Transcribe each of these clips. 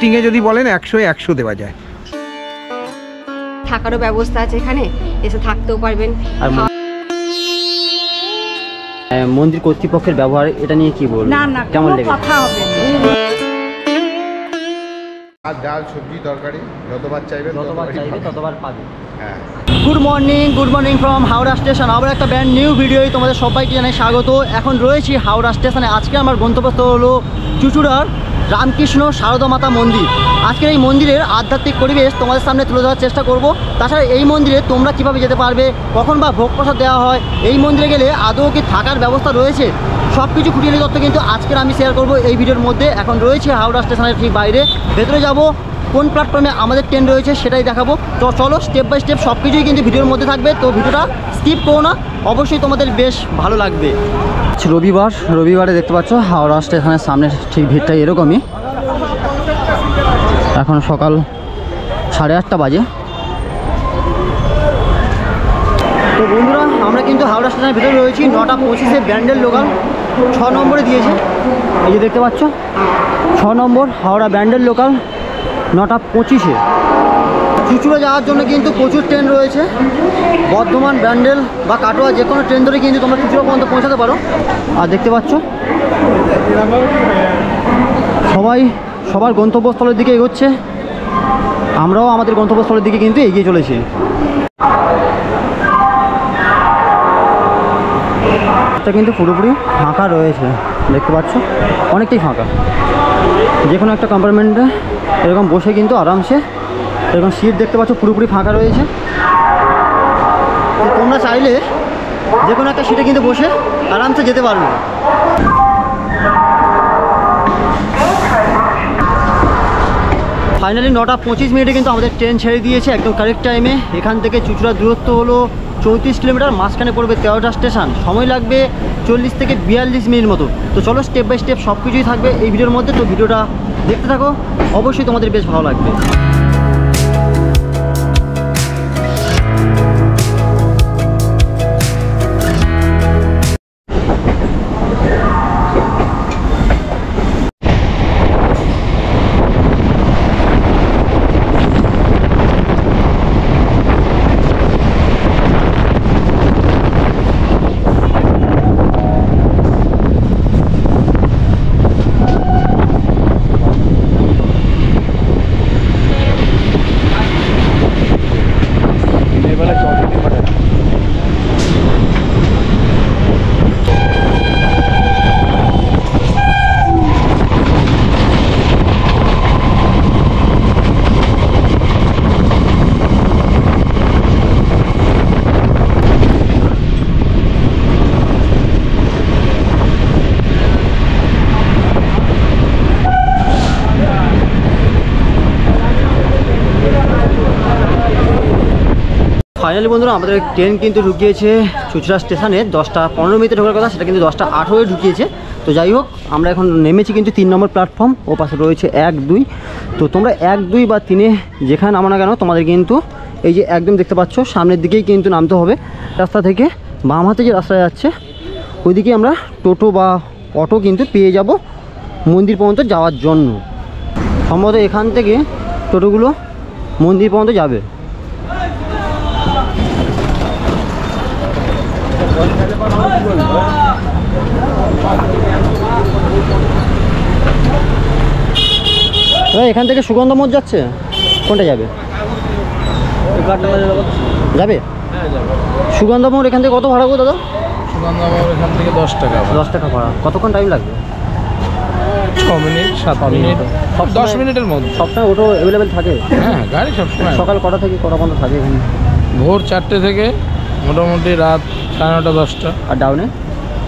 সিটিংয়ে যদি বলেন 100 দেওয়া যায়। থাকারও ব্যবস্থা আছে, এখানে এসে থাকতেও পারবেন। আর মন্দির কর্তৃপক্ষের ব্যবহার এটা নিয়ে কি বলবো? না না, কেমন কোনো লেগে? কথা হবে না। আর ডাল সবজি তরকারি যতবার চাইবেন ততবার পাবে। হ্যাঁ। Good morning from Howrah station. আবার একটা ব্র্যান্ড নিউ ভিডিওয় তোমাদের সবাইকে জানাই স্বাগত। এখন রয়েছি হাওড়া স্টেশনে। আজকে আমার গন্তব্যস্থল হলো চুঁচুড়ার রামকৃষ্ণ সারদা মাতা মন্দির। আজকের এই মন্দিরের আধ্যাত্মিক পরিবেশ তোমাদের সামনে তুলে ধরার চেষ্টা করব। তাছাড়া এই মন্দিরে তোমরা কিভাবে যেতে পারবে, কখন বা ভোগ প্রসাদ দেওয়া হয়, এই মন্দিরে গেলে আদৌ কি থাকার ব্যবস্থা রয়েছে, সব কিছু খুঁটিয়ে তথ্য কিন্তু আজকের আমি শেয়ার করব এই ভিডিওর মধ্যে। এখন রয়েছে হাওড়া স্টেশনের ঠিক বাইরে, ভেতরে যাব, কোন প্ল্যাটফর্মে আমাদের ট্রেন রয়েছে সেটাই দেখাবো। তো চলো স্টেপ বাই স্টেপ সব কিছুই কিন্তু ভিডিওর মধ্যে থাকবে, তো ভিডিওটা স্কিপ করো না, অবশ্যই তোমাদের বেশ ভালো লাগবে। রবিবারে দেখতে পাচ্ছ হাওড়া স্টেশনের সামনে ঠিক ভিড়টা এরকমই। এখন সকাল 8:30 বাজে। তো বন্ধুরা, আমরা কিন্তু হাওড়া স্টেশনের ভিতরে রয়েছি। 9:25 ব্যান্ডেল লোকাল 6 নম্বরে দিয়েছে, এই যে দেখতে পাচ্ছ 6 নম্বর হাওড়া ব্যান্ডেল লোকাল 9:25। চুঁচুড়া যাওয়ার জন্য কিন্তু প্রচুর ট্রেন রয়েছে। বর্ধমান, ব্যান্ডেল বা কাটোয়া যে কোনো ট্রেন ধরে কিন্তু তোমরা চুঁচুড়া পর্যন্ত পৌঁছাতে পারো। আর দেখতে পাচ্ছ সবার গন্তব্যস্থলের দিকে এগোচ্ছে, আমরাও আমাদের গন্তব্যস্থলের দিকে কিন্তু এগিয়ে চলেছি। এটা কিন্তু পুরোপুরি ফাঁকা রয়েছে, দেখতে পাচ্ছ অনেকটাই ফাঁকা। যে কোনো একটা কম্পার্টমেন্টে এরকম বসে কিন্তু আরামসে, এরকম সিট দেখতে পাচ্ছ পুরোপুরি ফাঁকা রয়েছে। তোমরা চাইলে যে কোনো একটা সিটে কিন্তু বসে আরামসে যেতে পারবে। ফাইনালি 9:25 কিন্তু আমাদের ট্রেন ছেড়ে দিয়েছে একদম কারেক্ট টাইমে। এখান থেকে চুঁচুড়ার দূরত্ব হলো 34 কিলোমিটার, মাঝখানে পড়বে 13টা স্টেশন, সময় লাগবে 40 থেকে 42 মিনিট মতো। তো চলো স্টেপ বাই স্টেপ সব কিছুই থাকবে এই ভিডিওর মধ্যে, তো ভিডিওটা দেখতে থাকো, অবশ্যই তোমাদের বেশ ভালো লাগবে। ফাইনালি বন্ধুরা, আমাদের ট্রেন কিন্তু ঢুকিয়েছে চুঁচুড়া স্টেশনে। 10:15 ঢোকার কথা, সেটা কিন্তু 10:18 ঢুকিয়েছে। তো যাই হোক, আমরা এখন নেমেছি কিন্তু 3 নম্বর প্ল্যাটফর্ম, ও পাশে রয়েছে 1, 2। তো তোমরা 1, 2 বা 3-এ যেখানে নামো না কেন, তোমাদের কিন্তু এই যে একদম দেখতে পাচ্ছ সামনের দিকেই কিন্তু নামতে হবে। রাস্তা থেকে বাম হাতে যে রাস্তা যাচ্ছে ওইদিকে আমরা টোটো বা অটো কিন্তু পেয়ে যাব মন্দির পর্যন্ত যাওয়ার জন্য। সম্ভবত এখান থেকে টোটোগুলো মন্দির পর্যন্ত যাবে। এখান থেকে সুগন্ধ মোড় যাচ্ছে, কোনটা যাবে? যাবে সুগন্ধ মোড়। এখান থেকে কত ভাড়া গো দাদা? সুগন্ধ মোড় এখান থেকে 10 টাকা। 10 টাকা ভাড়া। কতক্ষণ টাইম লাগবে? 6 মিনিট 7 মিনিট 10 মিনিটের মধ্যে। সবসময় অটো অ্যাভেলেবেল থাকে? হ্যাঁ, গাড়ি সবসময়। সকাল কটা থেকে কটা পর্যন্ত থাকে এখানে? ভোর 4টে থেকে মোটামুটি রাত 9:30 10টা। আর ডাউনে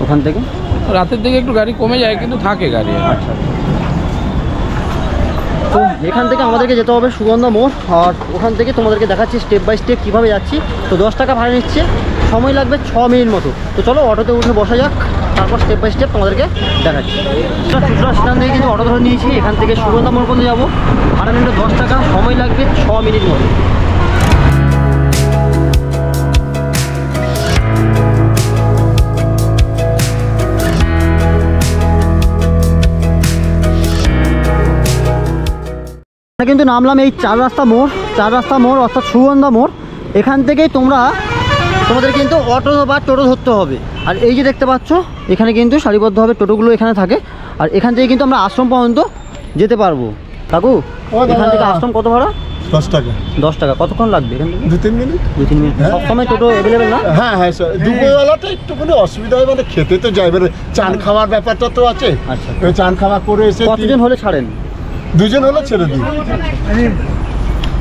ওখান থেকে রাতের দিকে একটু গাড়ি কমে যায়, কিন্তু থাকে গাড়ি। আচ্ছা। তো এখান থেকে আমাদেরকে যেতে হবে সুগন্ধ মোড়, আর ওখান থেকে তোমাদেরকে দেখাচ্ছি স্টেপ বাই স্টেপ কীভাবে যাচ্ছি। তো 10 টাকা ভাড়া নিচ্ছে, সময় লাগবে 6 মিনিট মতো। তো চলো অটোতে উঠে বসা যাক, তারপর স্টেপ বাই স্টেপ তোমাদেরকে দেখাচ্ছি। চুঁচুড়া স্টেশন থেকে কিন্তু অটো ধরে নিয়েছি, এখান থেকে সুগন্ধ মোড় পর্যন্ত যাবো। ভাড়া নিলে 10 টাকা, সময় লাগবে 6 মিনিট মতো। কিন্তু নামলাম এই 4 রাস্তা মোড় অর্থাৎ সুগন্ধা মোড়। এখান থেকেই তোমাদের কিন্তু অটো বা টোটো ধরতে হবে। আর এই যে দেখতে পাচ্ছ এখানে কিন্তু সারিবদ্ধভাবে টোটোগুলো এখানে থাকে। আর এখান থেকে কিন্তু আমরা আশ্রম পর্যন্ত যেতে পারবো। কাকু এখান থেকে আশ্রম কত ভাড়া? 10 টাকা। 10 টাকা। কতক্ষণ লাগবে এখান থেকে? 2-3 মিনিট। 2-3 মিনিট। সব সময় টোটো অ্যাভেলেবেল না? হ্যাঁ হ্যাঁ স্যার, দুপুরবেলাটা একটুখানি অসুবিধা হয়, মানে খেতে তো যাই, এবারে চান খাওয়ার ব্যাপারটা তো আছে। আচ্ছা। ওই চান খাওয়া করে এসে কতজন হলে ছাড়েন? 2 জন হলে ছেড়ে দিই।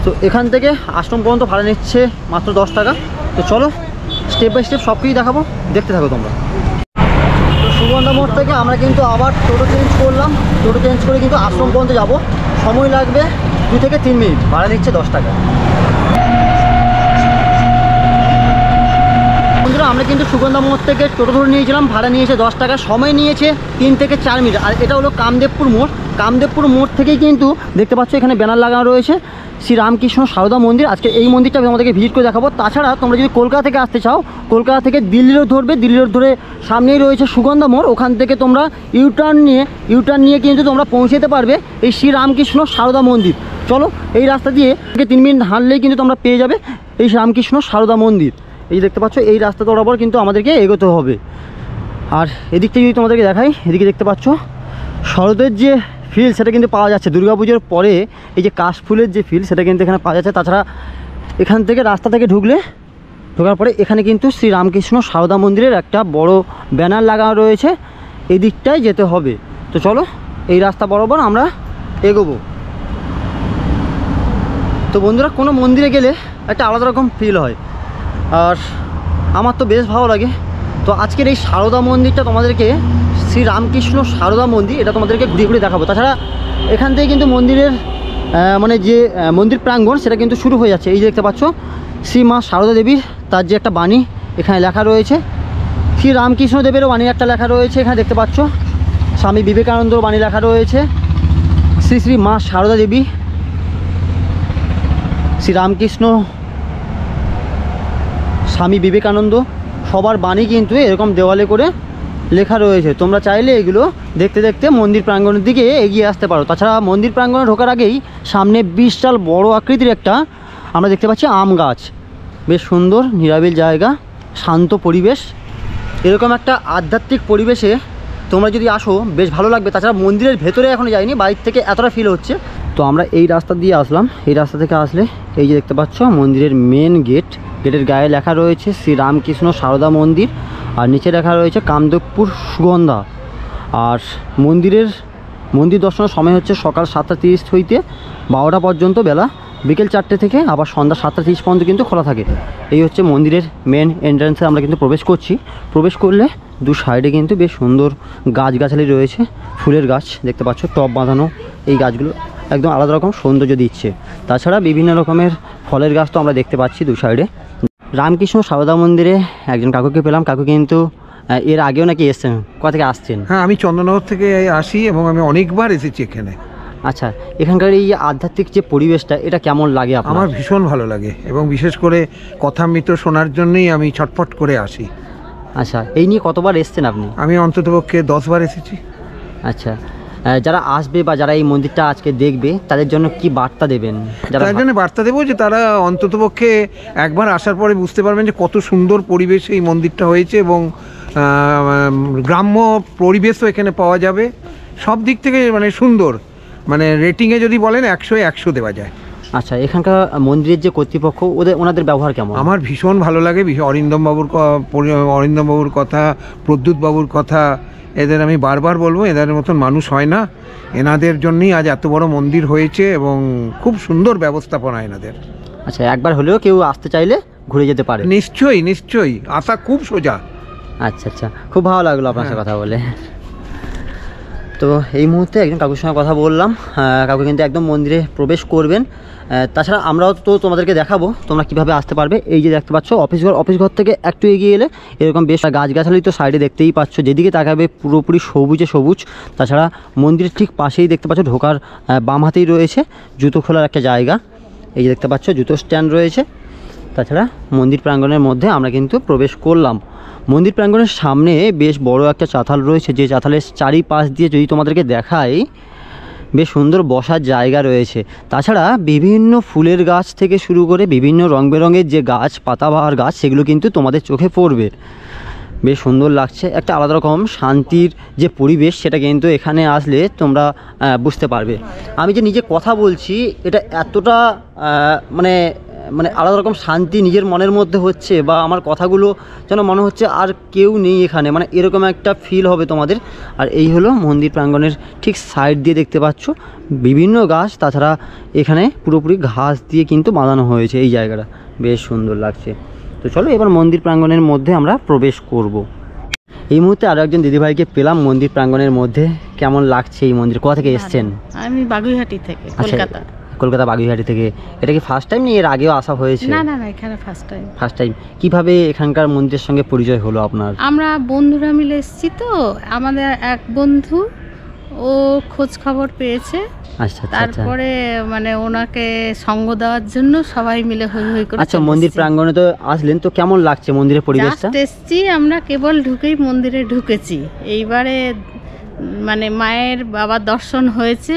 তো এখান থেকে আশ্রম পর্যন্ত ভাড়া নিচ্ছে মাত্র 10 টাকা। তো চলো স্টেপ বাই স্টেপ সব কিছুই দেখাবো, দেখতে থাকো তোমরা। তো সুগন্ধা মোড় থেকে আমরা কিন্তু আবার টোটো চেঞ্জ করলাম। টোটো চেঞ্জ করে কিন্তু আশ্রম পর্যন্ত যাব। সময় লাগবে 2 থেকে 3 মিনিট। ভাড়া নিচ্ছে 10 টাকা। বন্ধুরা আমরা কিন্তু সুগন্ধা মোড় থেকে টোটো ধরে নিয়েছিলাম, ভাড়া নিয়েছে 10 টাকা, সময় নিয়েছে 3 থেকে 4 মিনিট। আর এটা হলো কামদেবপুর মোড়। কামদেবপুর মোড় থেকেই কিন্তু দেখতে পাচ্ছ এখানে ব্যানার লাগানো রয়েছে শ্রী রামকৃষ্ণ সারদা মন্দির। আজকে এই মন্দিরটা তোমাদেরকে ভিজিট করে দেখাবো। তাছাড়া তোমরা যদি কলকাতা থেকে আসতে চাও, কলকাতা থেকে দিল্লি রোড ধরবে, দিল্লি রোড ধরে সামনেই রয়েছে সুগন্ধা মোড়। ওখান থেকে তোমরা ইউটার্ন নিয়ে কিন্তু তোমরা পৌঁছে যেতে পারবে এই শ্রী রামকৃষ্ণ সারদা মন্দির। চলো এই রাস্তা দিয়ে 3 মিনিট হাঁটলেই কিন্তু তোমরা পেয়ে যাবে এই রামকৃষ্ণ সারদা মন্দির। এই দেখতে পাচ্ছ এই রাস্তা বরাবর কিন্তু আমাদেরকে এগোতে হবে। আর এদিকটা যদি তোমাদেরকে দেখাই, এদিকে দেখতে পাচ্ছ শরতের যে ফিল সেটা কিন্তু পাওয়া যাচ্ছে। দুর্গাপুজোর পরে এই যে কাশফুলের যে ফিল সেটা কিন্তু এখানে পাওয়া যাচ্ছে। তাছাড়া এখান থেকে রাস্তা থেকে ঢোকার পরে এখানে কিন্তু শ্রী রামকৃষ্ণ সারদা মন্দিরের একটা বড় ব্যানার লাগানো রয়েছে, এই দিকটায় যেতে হবে। তো চলো এই রাস্তা বরাবর আমরা এগোবো। তো বন্ধুরা কোনো মন্দিরে গেলে একটা আলাদা রকম ফিল হয়, আর আমার তো বেশ ভালো লাগে। তো আজকের এই সারদা মন্দিরটা তোমাদেরকে শ্রী রামকৃষ্ণ সারদা মন্দির, এটা তোমাদেরকে ঘুরে ঘুরে দেখাবো। তাছাড়া এখান থেকে কিন্তু মন্দিরের মানে যে মন্দির প্রাঙ্গণ সেটা কিন্তু শুরু হয়ে যাচ্ছে। এই যে দেখতে পাচ্ছ শ্রী মা সারদা দেবীর তার যে একটা বাণী এখানে লেখা রয়েছে, শ্রী রামকৃষ্ণ দেবেরও বাণী একটা লেখা রয়েছে এখানে দেখতে পাচ্ছ, স্বামী বিবেকানন্দর বাণী লেখা রয়েছে, শ্রী শ্রী মা সারদা দেবী, শ্রী রামকৃষ্ণ, স্বামী বিবেকানন্দ সবার বাণী কিন্তু এরকম দেওয়ালে করে লেখা রয়েছে। তোমরা চাইলে এগুলো দেখতে দেখতে মন্দির প্রাঙ্গণের দিকে এগিয়ে আসতে পারো। তাছাড়া মন্দির প্রাঙ্গণে ঢোকার আগেই সামনে বিশাল বড় আকৃতির একটা আমরা দেখতে পাচ্ছি আম গাছ। বেশ সুন্দর নিরাবিল জায়গা, শান্ত পরিবেশ। এরকম একটা আধ্যাত্মিক পরিবেশে তোমরা যদি আসো বেশ ভালো লাগবে। তাছাড়া মন্দিরের ভেতরে এখনও যাইনি, বাইরে থেকে এতটা ফিল হচ্ছে। তো আমরা এই রাস্তা দিয়ে আসলাম। এই রাস্তা থেকে আসলে এই যে দেখতে পাচ্ছ মন্দিরের মেন গেটের গায়ে লেখা রয়েছে শ্রী রামকৃষ্ণ সারদা মন্দির, আর নিচে লেখা রয়েছে কামদেবপুর সুগন্ধা। আর মন্দির দর্শনের সময় হচ্ছে সকাল 7:30 হইতে 12টা পর্যন্ত, বেলা বিকেল 4টে থেকে আবার সন্ধ্যা 7:30 পর্যন্ত কিন্তু খোলা থাকে। এই হচ্ছে মন্দিরের মেন এন্ট্রান্সে আমরা কিন্তু প্রবেশ করছি। প্রবেশ করলে দু সাইডে কিন্তু বেশ সুন্দর গাছগাছালি রয়েছে, ফুলের গাছ দেখতে পাচ্ছ, টব বাঁধানো। এই গাছগুলো একদম আলাদা রকম সৌন্দর্য দিচ্ছে। তাছাড়া বিভিন্ন রকমের ফলের গাছ তো আমরা দেখতে পাচ্ছি দু সাইডে। রামকৃষ্ণ সারদা মন্দিরে একজন কাকুকে পেলাম। কাকু কিন্তু এর আগেও নাকি এসছেন, কোথা থেকে আসছেন? হ্যাঁ, আমি চন্দননগর থেকে আসি এবং আমি অনেকবার এসেছি এখানে। আচ্ছা, এখানকার এই আধ্যাত্মিক যে পরিবেশটা এটা কেমন লাগে আপনার? আমার ভীষণ ভালো লাগে এবং বিশেষ করে কথামৃত শোনার জন্যই আমি ছটফট করে আসি। আচ্ছা, এই নিয়ে কতবার এসছেন আপনি? আমি অন্ততপক্ষে 10 বার এসেছি। আচ্ছা, যারা আসবে বা যারা এই মন্দিরটা আজকে দেখবে তাদের জন্য কি বার্তা দেবেন? তার জন্য বার্তা দেবো যে তারা অন্ততপক্ষে একবার আসার পরে বুঝতে পারবেন যে কত সুন্দর পরিবেশে এই মন্দিরটা হয়েছে এবং গ্রাম্য পরিবেশও এখানে পাওয়া যাবে। সব দিক থেকে মানে সুন্দর, মানে রেটিংয়ে যদি বলেন 100-এ 100 দেওয়া যায়। আচ্ছা, এখানকার মন্দিরের যে কর্তৃপক্ষ ওনাদের ব্যবহার কেমন? আমার ভীষণ ভালো লাগে। অরিন্দম বাবুর কথা, প্রদ্যুৎ বাবুর কথা, এদের আমি বারবার বলবো, এদের মতন মানুষ হয় না। এনাদের জন্যই আজ এত বড় মন্দির হয়েছে এবং খুব সুন্দর ব্যবস্থাপনা এনাদের। আচ্ছা, একবার হলেও কেউ আসতে চাইলে ঘুরে যেতে পারে? নিশ্চয়ই আসা খুব সোজা। আচ্ছা আচ্ছা, খুব ভালো লাগলো আপনার সাথে কথা বলে। তো এই মুহূর্তে একজন কাকুর সঙ্গে কথা বললাম। কাকু কিন্তু একদম মন্দিরে প্রবেশ করবেন। তাছাড়া আমরাও তো তোমাদেরকে দেখাবো তোমরা কিভাবে আসতে পারবে। এই যে দেখতে পাচ্ছ অফিস ঘর থেকে একটু এগিয়ে এলে এরকম বেশ গাছগাছালি তো সাইডে দেখতেই পাচ্ছ, যেদিকে তাকাবে পুরোপুরি সবুজ। তাছাড়া মন্দিরের ঠিক পাশেই দেখতে পাচ্ছ ঢোকার বাম হাতেই রয়েছে জুতো খোলার একটা জায়গা। এই যে দেখতে পাচ্ছ জুতো স্ট্যান্ড রয়েছে। তাছাড়া মন্দির প্রাঙ্গণের মধ্যে আমরা কিন্তু প্রবেশ করলাম। মন্দির প্রাঙ্গণের সামনে বেশ বড় একটা চাতাল রয়েছে, যে চাতালের চারিপাশ দিয়ে যদি তোমাদেরকে দেখাই বেশ সুন্দর বসার জায়গা রয়েছে। তাছাড়া বিভিন্ন ফুলের গাছ থেকে শুরু করে বিভিন্ন রং বেরঙের যে গাছ, পাতাবাহার গাছ, সেগুলো কিন্তু তোমাদের চোখে পড়বে। বেশ সুন্দর লাগছে, একটা আলাদা রকম শান্তির যে পরিবেশ সেটা কিন্তু এখানে আসলে তোমরা বুঝতে পারবে। আমি যে নিজে কথা বলছি এটা এতটা মানে মানে আলাদা রকম শান্তি নিজের মনের মধ্যে হচ্ছে, বা আমার কথাগুলো যেন মনে হচ্ছে আর কেউ নেই এখানে, মানে এরকম একটা ফিল হবে তোমাদের। আর এই হলো মন্দির প্রাঙ্গণের ঠিক সাইড দিয়ে দেখতে পাচ্ছ বিভিন্ন গাছ, তাছাড়া এখানে পুরোপুরি ঘাস দিয়ে কিন্তু বাঁধানো হয়েছে এই জায়গাটা, বেশ সুন্দর লাগছে। তো চলো এবার মন্দির প্রাঙ্গণের মধ্যে আমরা প্রবেশ করব। এই মুহূর্তে আরও একজন দিদিভাইকে পেলাম মন্দির প্রাঙ্গণের মধ্যে। কেমন লাগছে এই মন্দির, কোথা থেকে এসছেন? আমি বাগুইহাটি থেকে, কলকাতা। কলকাতা বাগুইহাটি থেকে। এটা কি ফার্স্ট টাইম, এর আগেও আসা হয়েছে? না না না, এখানে ফার্স্ট টাইম। First time. কিভাবে এখানকার মন্দিরের সঙ্গে পরিচয় হলো আপনার? আমরা বন্ধুরা মিলে এসেছি, তো আমাদের এক বন্ধু ও খোঁজ খবর পেয়েছে, আচ্ছা আচ্ছা। তারপরে মানে ওনাকে সঙ্গ দেওয়ার জন্য সবাই মিলে হই হই করে। আচ্ছা, মন্দির প্রাঙ্গণে তো আসলেন, তো কেমন লাগছে মন্দিরের পরিবেশটা? জাস্ট এসেছি, আমরা কেবল ঢুকেই মন্দিরে ঢুকেছি। এইবারে মানে মায়ের বাবার দর্শন হয়েছে,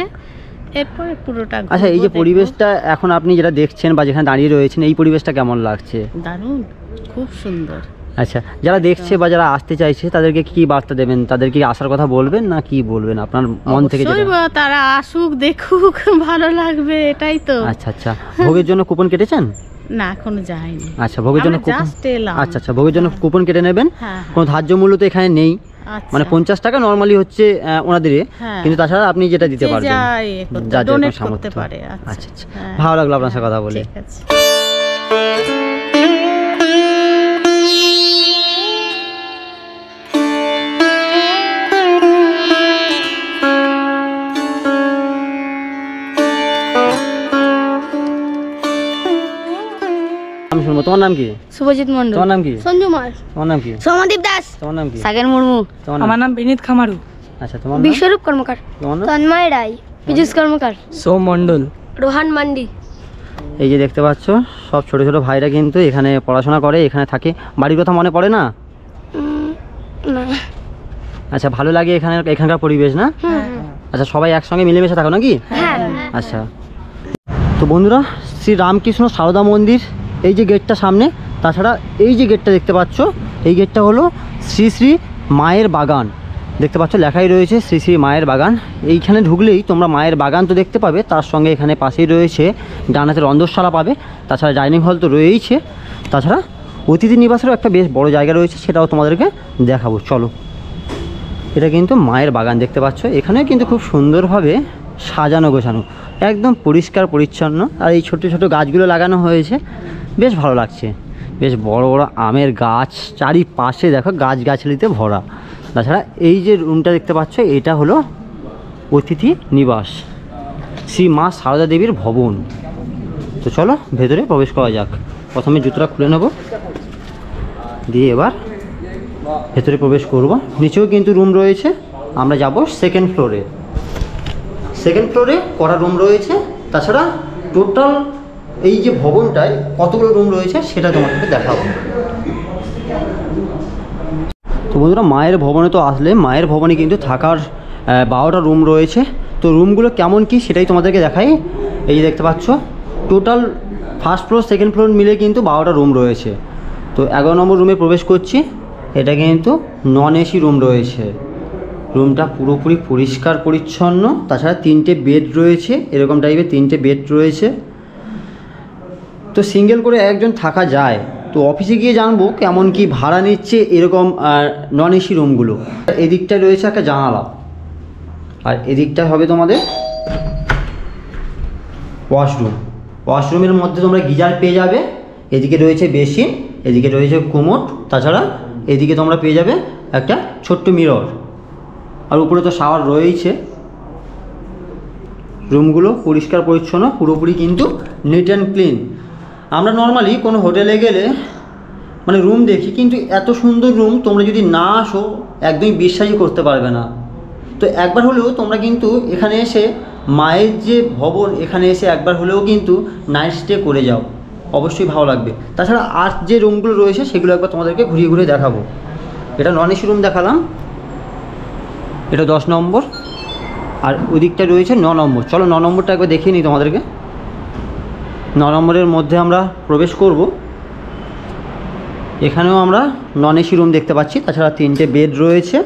এরপরে পুরোটা। আচ্ছা, এই যে পরিবেশটা এখন আপনি যেটা দেখছেন বা যেখানে দাঁড়িয়ে রয়েছেন, এই পরিবেশটা কেমন লাগছে? দারুণ, খুব সুন্দর। আচ্ছা, যারা দেখছে বা যারা আসতে চাইছে তাদেরকে কি বার্তা দেবেন? তাদেরকে আসার কথা বলবেন না কি বলবেন আপনার মন থেকে? তারা আসুক, দেখুক, ভালো লাগবে, এটাই তো। আচ্ছা আচ্ছা। ভোগের জন্য কুপন কেটেছেন? না, এখনো যায়নি। আচ্ছা, ভোগের জন্য কুপন। আচ্ছা আচ্ছা, ভোগের জন্য কুপন কেটে নেবেন। কোনো ধার্য মূল্য তো এখানে নেই, মানে 50 টাকা নর্মালি হচ্ছে ওনাদের, কিন্তু তাছাড়া আপনি যেটা দিতে পারবেন, যা যেরকম সামর্থ্য। আচ্ছা আচ্ছা, ভালো লাগলো আপনার সাথে কথা বলে। ঠিক আছে। তোমার নাম কি? শুভজিৎ মন্ডল। তোমার নাম কি? সঞ্জু মাস। তোমার নাম কি? সৌমদীপ দাস। তোমার নাম কি? সাগর মুর্মু। আমার নাম বিনীত খামারু। আচ্ছা, তোমার নাম? বিশ্বরূপ কর্মকার। তোমার নাম? তন্ময় রায়। পীযুষ কর্মকার। সোম মণ্ডল। রোহান মান্ডি। এই যে দেখতে পাচ্ছ সব ছোট ছোট ভাইরা কিন্তু এখানে পড়াশোনা করে, এখানে থাকে। বাড়ির কথা মনে পড়ে না? না। আচ্ছা, ভালো লাগে এখানকার পরিবেশ না? আচ্ছা, সবাই একসঙ্গে মিলেমিশে থাকো নাকি? আচ্ছা, তো বন্ধুরা, শ্রী রামকৃষ্ণ সারদা মন্দির, এই যে গেটটা সামনে, তাছাড়া এই যে গেটটা দেখতে পাচ্ছ, এই গেটটা হলো শ্রী শ্রী মায়ের বাগান। দেখতে পাচ্ছ লেখাই রয়েছে শ্রী শ্রী মায়ের বাগান। এইখানে ঢুকলেই তোমরা মায়ের বাগান তো দেখতে পাবে, তার সঙ্গে এখানে পাশেই রয়েছে ডানাতে রন্ধনশালা পাবে, তাছাড়া ডাইনিং হল তো রয়েইছে, তাছাড়া অতিথি নিবাসেরও একটা বেশ বড় জায়গা রয়েছে, সেটাও তোমাদেরকে দেখাবো। চলো, এটা কিন্তু মায়ের বাগান দেখতে পাচ্ছ। এখানেও কিন্তু খুব সুন্দরভাবে সাজানো গোছানো, একদম পরিষ্কার পরিচ্ছন্ন। আর এই ছোট ছোট গাছগুলো লাগানো হয়েছে, বেশ ভালো লাগছে। বেশ বড় বড় আমের গাছ, চারিপাশে দেখো গাছগাছালিতে ভরা। তাছাড়া এই যে রুমটা দেখতে পাচ্ছ, এটা হলো অতিথি নিবাস, শ্রী মা সারদা দেবীর ভবন। তো চলো ভেতরে প্রবেশ করা যাক। প্রথমে জুতোটা খুলে নেব, দিয়ে এবার ভেতরে প্রবেশ করব। নিচেও কিন্তু রুম রয়েছে, আমরা যাব সেকেন্ড ফ্লোরে। সেকেন্ড ফ্লোরে কটা রুম রয়েছে, তাছাড়া টোটাল এই যে ভবনটায় কতগুলো রুম রয়েছে সেটা তোমাদেরকে দেখাবো। তো বন্ধুরা, মায়ের ভবনে তো আসলে, মায়ের ভবনে কিন্তু থাকার 12টা রুম রয়েছে। তো রুমগুলো কেমন কি সেটাই তোমাদেরকে দেখাই। এই যে দেখতে পাচ্ছ, total first floor second floor মিলে কিন্তু 12টা রুম রয়েছে। তো 11 নম্বর রুমে প্রবেশ করছি। এটা কিন্তু নন এসি রুম রয়েছে। রুমটা পুরোপুরি পরিষ্কার পরিচ্ছন্ন, তাছাড়া 3টে বেড রয়েছে, এরকম টাইপের 3টে বেড রয়েছে। তো সিঙ্গেল করে একজন থাকা যায়। তো অফিসে গিয়ে জানবো কেমন কি ভাড়া নিচ্ছে এরকম নন এসি রুমগুলো। এদিকটায় রয়েছে একটা জানালা, আর এদিকটা হবে তোমাদের ওয়াশরুম। ওয়াশরুমের মধ্যে তোমরা গিজার পেয়ে যাবে, এদিকে রয়েছে বেসিন, এদিকে রয়েছে কোমোড, তাছাড়া এদিকে তোমরা পেয়ে যাবে একটা ছোট্ট মিরর, আর উপরে তো শাওয়ার রয়েইছে। রুমগুলো পরিষ্কার পরিচ্ছন্ন, পুরোপুরি কিন্তু নিট অ্যান্ড ক্লিন। আমরা নর্মালি কোনো হোটেলে গেলে মানে রুম দেখি, কিন্তু এত সুন্দর রুম তোমরা যদি না আসো একদমই বিশ্বাসই করতে পারবে না। তো একবার হলেও তোমরা কিন্তু এখানে এসে, মায়ের যে ভবন, এখানে এসে একবার হলেও কিন্তু নাইট স্টে করে যাও, অবশ্যই ভালো লাগবে। তাছাড়া আর যে রুমগুলো রয়েছে সেগুলো একবার তোমাদেরকে ঘুরিয়ে ঘুরিয়ে দেখাবো। এটা নন এসি রুম দেখালাম, এটা 10 নম্বর। আর ওদিকটা রয়েছে 9 নম্বর। চলো 9 নম্বরটা একবার দেখিয়ে নিই তোমাদেরকে। 9 নম্বরের মধ্যে আমরা প্রবেশ করব। এখানেও আমরা নন এসি রুম দেখতে পাচ্ছি, তাছাড়া 3টে বেড রয়েছে,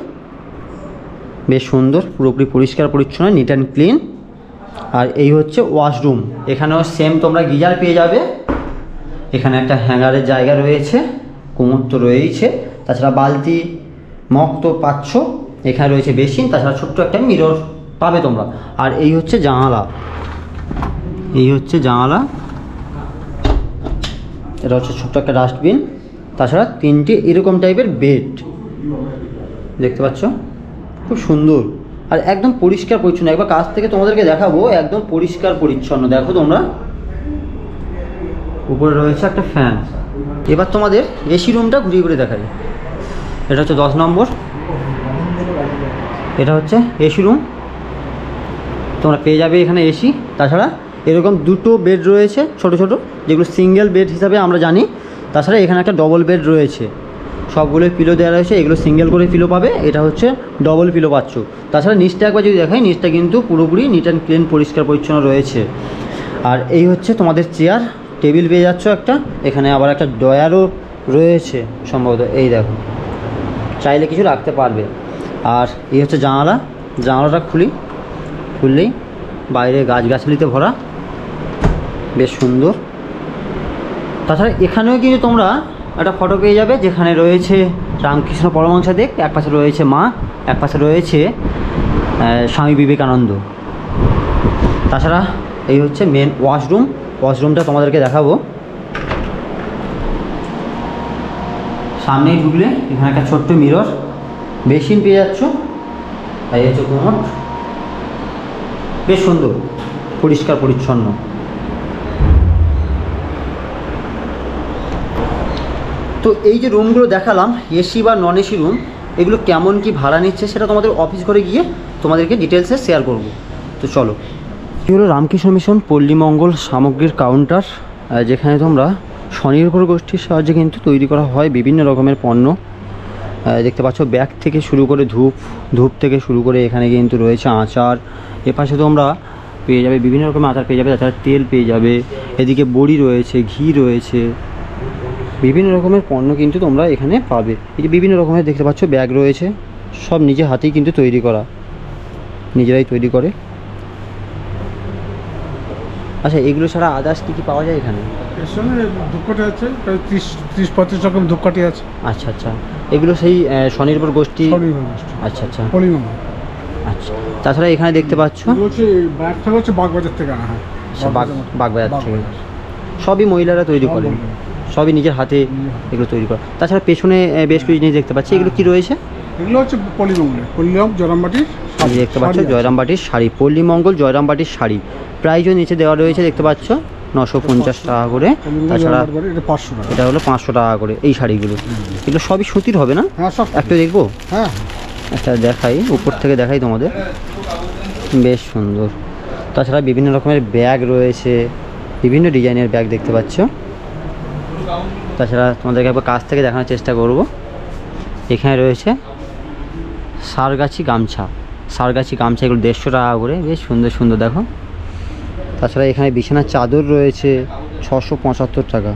বেশ সুন্দর, পুরোপুরি পরিষ্কার পরিচ্ছন্ন, নিট অ্যান্ড ক্লিন। আর এই হচ্ছে ওয়াশরুম। এখানেও সেম তোমরা গিজার পেয়ে যাবে। এখানে একটা হ্যাঙ্গারের জায়গা রয়েছে, কোমর তো রয়েছে, তাছাড়া বালতি মগ তো পাচ্ছ। এখানে রয়েছে বেসিন, তাছাড়া ছোট্ট একটা মিরর পাবে তোমরা। আর এই হচ্ছে জানালা, এই হচ্ছে জানালা, এটা হচ্ছে ছোট্ট একটা ডাস্টবিন, তাছাড়া 3টে এরকম টাইপের বেড দেখতে পাচ্ছ, খুব সুন্দর আর একদম পরিষ্কার পরিচ্ছন্ন। একবার কাছ থেকে তোমাদেরকে দেখাবো, একদম পরিষ্কার পরিচ্ছন্ন। দেখো তোমরা, উপরে রয়েছে একটা ফ্যান। এবার তোমাদের এসি রুমটা ঘুরিয়ে ঘুরে দেখাই। এটা হচ্ছে 10 নম্বর, এটা হচ্ছে এসি রুম। তোমরা পেয়ে যাবে এখানে এসি, তাছাড়া এরকম 2টো বেড রয়েছে ছোট ছোট, যেগুলো সিঙ্গেল বেড হিসাবে আমরা জানি। তাছাড়া এখানে একটা ডবল বেড রয়েছে, সবগুলো পিলো দেওয়া রয়েছে, এগুলো সিঙ্গেল করে পিলো পাবে, এটা হচ্ছে ডবল পিলো পাচ্ছ। তাছাড়া নিচটা একবার যদি দেখাই, নিচটা কিন্তু পুরোপুরি নিট অ্যান্ড ক্লিন, পরিষ্কার পরিচ্ছন্ন রয়েছে। আর এই হচ্ছে তোমাদের চেয়ার টেবিল পেয়ে যাচ্ছ একটা। এখানে আবার একটা ড্রয়ারও রয়েছে সম্ভবত, এই দেখো, চাইলে কিছু রাখতে পারবে। আর এই হচ্ছে জানালা, জানালাটা খুললেই বাইরে গাছগাছালিতে ভরা, বেশ সুন্দর। তাছাড়া এখানেও কিন্তু তোমরা একটা ফটো পেয়ে যাবে, যেখানে রয়েছে রামকৃষ্ণ পরমহংসদেব, এক পাশে রয়েছে মা, এক পাশে রয়েছে স্বামী বিবেকানন্দ। তাছাড়া এই হচ্ছে মেন ওয়াশরুম। ওয়াশরুমটা তোমাদেরকে দেখাবো। সামনেই ঢুকলে এখানে একটা ছোট্ট মিরর, বেসিন পেয়ে যাচ্ছ, আর এই হচ্ছে কোমর, বেশ সুন্দর, পরিষ্কার পরিচ্ছন্ন। তো এই যে রুমগুলো দেখালাম, এসি বা নন এসি রুম, এগুলো কেমন কি ভাড়া নিচ্ছে সেটা তোমাদের অফিস ঘরে গিয়ে তোমাদেরকে ডিটেলসে শেয়ার করব। তো চলো, এই হলো রামকৃষ্ণ মিশন পল্লীমঙ্গল সামগ্রীর কাউন্টার, যেখানে তোমরা স্বনির্ভর গোষ্ঠীর সাহায্যে কিন্তু তৈরি করা হয় বিভিন্ন রকমের পণ্য। দেখতে পাচ্ছ ব্যাগ থেকে শুরু করে ধূপ থেকে শুরু করে এখানে কিন্তু রয়েছে আচার। এপাশে তোমরা পেয়ে যাবে বিভিন্ন রকমের আচার পেয়ে যাবে, তাছাড়া তেল পেয়ে যাবে, এদিকে বড়ি রয়েছে, ঘি রয়েছে, বিভিন্ন রকমের পণ্য কিন্তু তোমরা এখানে পাবে। এই যে বিভিন্ন রকমের দেখতে পাচ্ছ ব্যাগ রয়েছে, সব নিজে হাতেই কিন্তু তৈরি করা, নিজেরাই তৈরি করে। আচ্ছা, এগুলো ছাড়া আদার্স কী কী পাওয়া যায় এখানে? এর সঙ্গে ধূপকাঠি আছে, প্রায় 30-35 রকম ধূপকাঠি আছে। আচ্ছা আচ্ছা, এগুলো সেই স্বনির্ভর গোষ্ঠী। আচ্ছা আচ্ছা, পল্লীমঙ্গল। আচ্ছা, তাছাড়া এখানে দেখতে পাচ্ছ হচ্ছে ব্যাগটা হচ্ছে বাগবাজার থেকে আনা হয়। আচ্ছা, বাগবাজার থেকে। সবই মহিলারা তৈরি করেন, সবই নিজের হাতে এগুলো তৈরি করে। তাছাড়া পেছনে বেশ কিছু জিনিস দেখতে পাচ্ছি, এগুলো কি রয়েছে? এগুলো হচ্ছে পল্লীমঙ্গলের, পল্লীমঙ্গল জয়রামবাটির দেখতে পাচ্ছ, জয়রামবাটির শাড়ি, পল্লীমঙ্গল জয়রামবাটির শাড়ি। প্রাইজও নিচে দেওয়া রয়েছে, দেখতে পাচ্ছ 950 টাকা করে। তাছাড়া এটা 500 টাকা, এটা হলো 500 টাকা করে। এই শাড়িগুলো, এগুলো সবই সুতির হবে না? হ্যাঁ, সব একটু দেখবো, হ্যাঁ একটা দেখাই, উপর থেকে দেখাই তোমাদের, বেশ সুন্দর। তাছাড়া বিভিন্ন রকমের ব্যাগ রয়েছে, বিভিন্ন ডিজাইনের ব্যাগ দেখতে পাচ্ছ। তাছাড়া তোমাদেরকে একবার কাছ থেকে দেখানোর চেষ্টা করব। এখানে রয়েছে সারগাছি গামছা, এগুলো 150 টাকা করে, বেশ সুন্দর সুন্দর দেখো। তাছাড়া এখানে বিছানার চাদর রয়েছে 675 টাকা।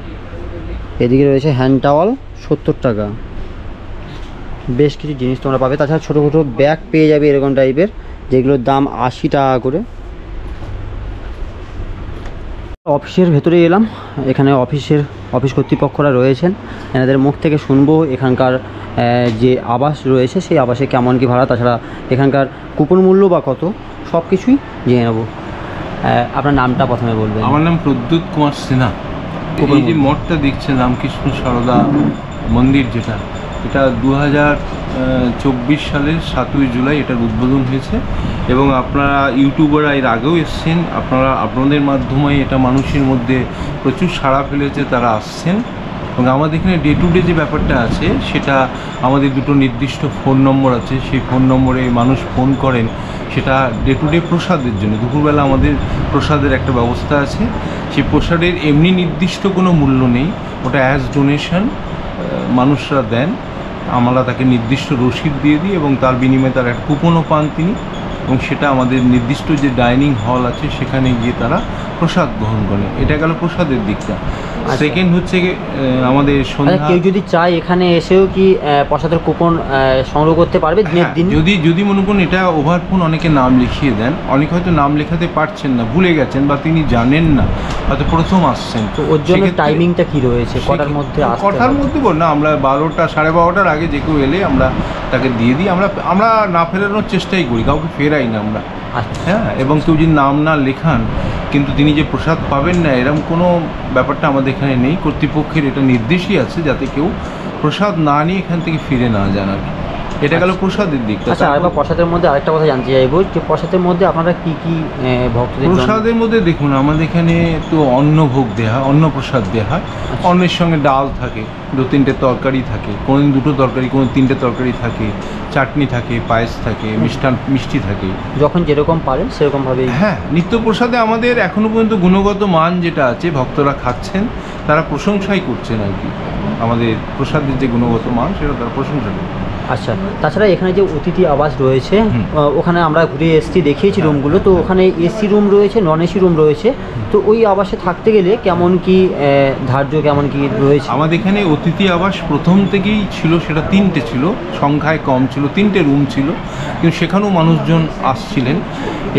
এদিকে রয়েছে হ্যান্ড টাওয়াল 70 টাকা। বেশ কিছু জিনিস তোমরা পাবে। তাছাড়া ছোটো ছোটো ব্যাগ পেয়ে যাবে এরকম টাইপের, যেগুলোর দাম 80 টাকা করে। অফিসের ভেতরে এলাম, এখানে অফিস কর্তৃপক্ষরা রয়েছেন, এনাদের মুখ থেকে শুনবো এখানকার যে আবাস রয়েছে সেই আবাসে কেমন কি ভাড়া, তাছাড়া এখানকার কুপন মূল্য বা কত, সব কিছুই জেনে নেবো। আপনার নামটা প্রথমে বলবেন। আমার নাম প্রদ্যুৎ কুমার সিনহা। এই যে মঠটা দেখছেন রামকৃষ্ণ সারদা মন্দির, যেটা এটা 2024 সালের 7ই জুলাই এটার উদ্বোধন হয়েছে, এবং আপনারা ইউটিউবাররা এর আগেও এসছেন, আপনাদের মাধ্যমে এটা মানুষের মধ্যে প্রচুর সাড়া ফেলেছে, তারা আসছেন। এবং আমাদের এখানে ডে টু ডে যে ব্যাপারটা আছে, সেটা আমাদের দুটো নির্দিষ্ট ফোন নম্বর আছে, সেই ফোন নম্বরে মানুষ ফোন করেন, সেটা ডে টু ডে প্রসাদের জন্য। দুপুরবেলা আমাদের প্রসাদের একটা ব্যবস্থা আছে, সেই প্রসাদের এমনি নির্দিষ্ট কোনো মূল্য নেই, ওটা অ্যাজ ডোনেশন মানুষরা দেন, আমরা তাকে নির্দিষ্ট রসিদ দিয়ে দিই এবং তার বিনিময়ে তার একটা কুপনও পান তিনি। এবং সেটা আমাদের নির্দিষ্ট যে ডাইনিং হল আছে সেখানে গিয়ে তারা প্রসাদ গ্রহণ করে। এটা গেল প্রসাদের দিকটা। সেকেন্ড হচ্ছে আমাদের সন্ধ্যা, কেউ যদি চায় এখানে এসেও কি প্রসাদের কুপন সংগ্রহ করতে পারবে দিনের দিন? যদি মনে করুন এটা ওভারফোন অনেকে নাম লিখিয়ে দেন, অনেকে হয়তো নাম লেখাতে পারছেন না, ভুলে গেছেন বা তিনি জানেন না, হয়তো প্রথম আসছেন, তো ওর জন্য টাইমিংটা কি রয়েছে, কটার মধ্যে আসতে হবে? কটার মধ্যে বল না, আমরা 12টা 12:30টার আগে যে কেউ এলে আমরা তাকে দিয়ে দিই। আমরা না ফেরানোর চেষ্টাই করি, কাউকে ফেরাই না আমরা। হ্যাঁ, এবং কেউ যদি নাম না লেখান কিন্তু তিনি যে প্রসাদ পাবেন না এরকম কোনো ব্যাপারটা আমাদের এখানে নেই। কর্তৃপক্ষের এটা নির্দেশই আছে যাতে কেউ প্রসাদ না নিয়ে এখান থেকে ফিরে না যান আর কি। এটা গেল প্রসাদের দিকটা। আচ্ছা, আর প্রসাদের মধ্যে আরেকটা কথা জানতে চাইবো যে প্রসাদের মধ্যে আপনারা কি কি ভক্তদের? প্রসাদের মধ্যে দেখুন আমাদের এখানে তো অন্নভোগ দেওয়া হয়, অন্ন প্রসাদ দেওয়া হয়। অন্নের সঙ্গে ডাল থাকে, 2-3টে তরকারি থাকে, কোনোদিন 2টো তরকারি, কোনো 3টে তরকারি থাকে, চাটনি থাকে, পায়েস থাকে, মিষ্টি থাকে, যখন যেরকম পারেন সেরকমভাবেই। হ্যাঁ, নিত্য প্রসাদে আমাদের এখনো পর্যন্ত গুণগত মান যেটা আছে, ভক্তরা খাচ্ছেন, তারা প্রশংসাই করছেন আর কি। আমাদের প্রসাদের যে গুণগত মান সেটা তারা প্রশংসা করছেন। আচ্ছা, তাছাড়া এখানে যে অতিথি আবাস রয়েছে ওখানে আমরা ঘুরে এসেছি, দেখিয়েছি রুমগুলো, তো ওখানে এসি রুম রয়েছে, নন এসি রুম রয়েছে, তো ওই আবাসে থাকতে গেলে কেমন কি ধার্য কেমন কি রয়েছে? আমাদের এখানে অতিথি আবাস প্রথম থেকেই ছিল, সেটা 3টে ছিল, সংখ্যায় কম ছিল, 3টে রুম ছিল, কিন্তু সেখানেও মানুষজন আসছিলেন।